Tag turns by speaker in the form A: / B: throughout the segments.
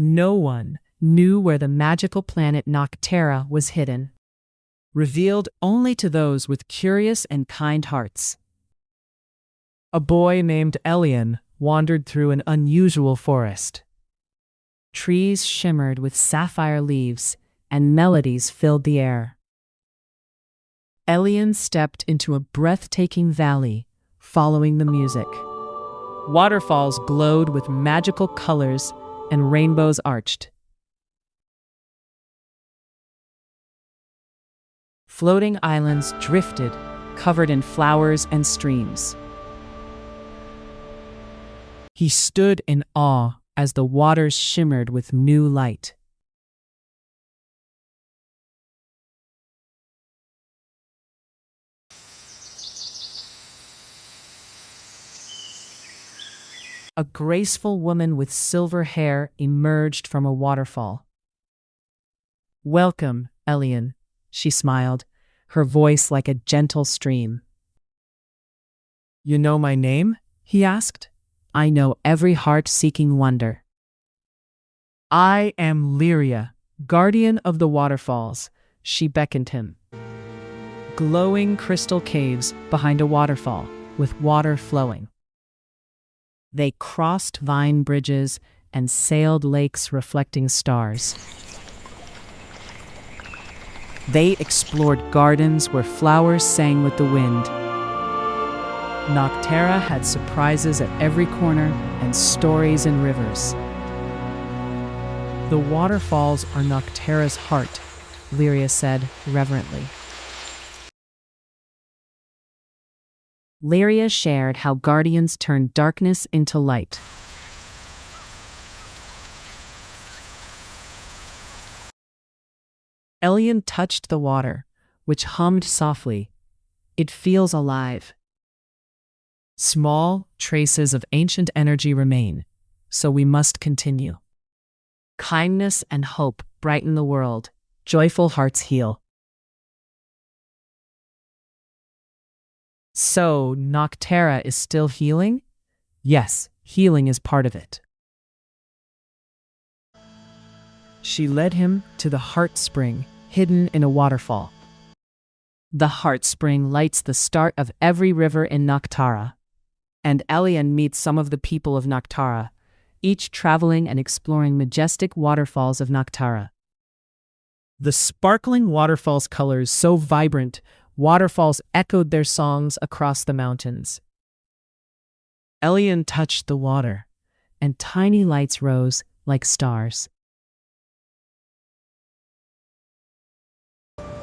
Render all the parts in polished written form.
A: No one knew where the magical planet Noctara was hidden, revealed only to those with curious and kind hearts. A boy named Elian wandered through an unusual forest. Trees shimmered with sapphire leaves, and melodies filled the air. Elian stepped into a breathtaking valley, following the music. Waterfalls glowed with magical colors, and rainbows arched. Floating islands drifted, covered in flowers and streams. He stood in awe as the waters shimmered with new light. A graceful woman with silver hair emerged from a waterfall. "Welcome, Elian," she smiled, her voice like a gentle stream. "You know my name?" he asked. "I know every heart-seeking wonder." "I am Lyria, guardian of the waterfalls," she beckoned him. Glowing crystal caves behind a waterfall, with water flowing. They crossed vine bridges and sailed lakes reflecting stars. They explored gardens where flowers sang with the wind. Noctara had surprises at every corner and stories in rivers. "The waterfalls are Noctara's heart," Lyria said reverently. Lyria shared how guardians turn darkness into light. Elian touched the water, which hummed softly. "It feels alive." Small traces of ancient energy remain, so we must continue. Kindness and hope brighten the world. Joyful hearts heal. So, Noctara is still healing? Yes, healing is part of it. She led him to the heart spring, hidden in a waterfall. The heart spring lights the start of every river in Noctara. And Elian meets some of the people of Noctara, each traveling and exploring majestic waterfalls of Noctara. The sparkling waterfalls' colors so vibrant, waterfalls echoed their songs across the mountains. Elian touched the water, and tiny lights rose like stars.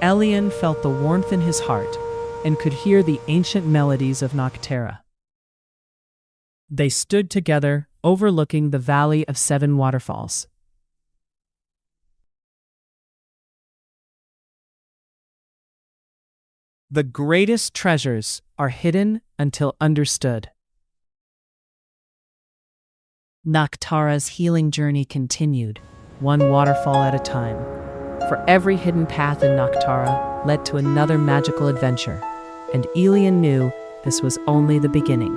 A: Elian felt the warmth in his heart and could hear the ancient melodies of Noctara. They stood together, overlooking the Valley of Seven Waterfalls. The greatest treasures are hidden until understood. Noctara's healing journey continued, one waterfall at a time. For every hidden path in Noctara led to another magical adventure, and Elian knew this was only the beginning.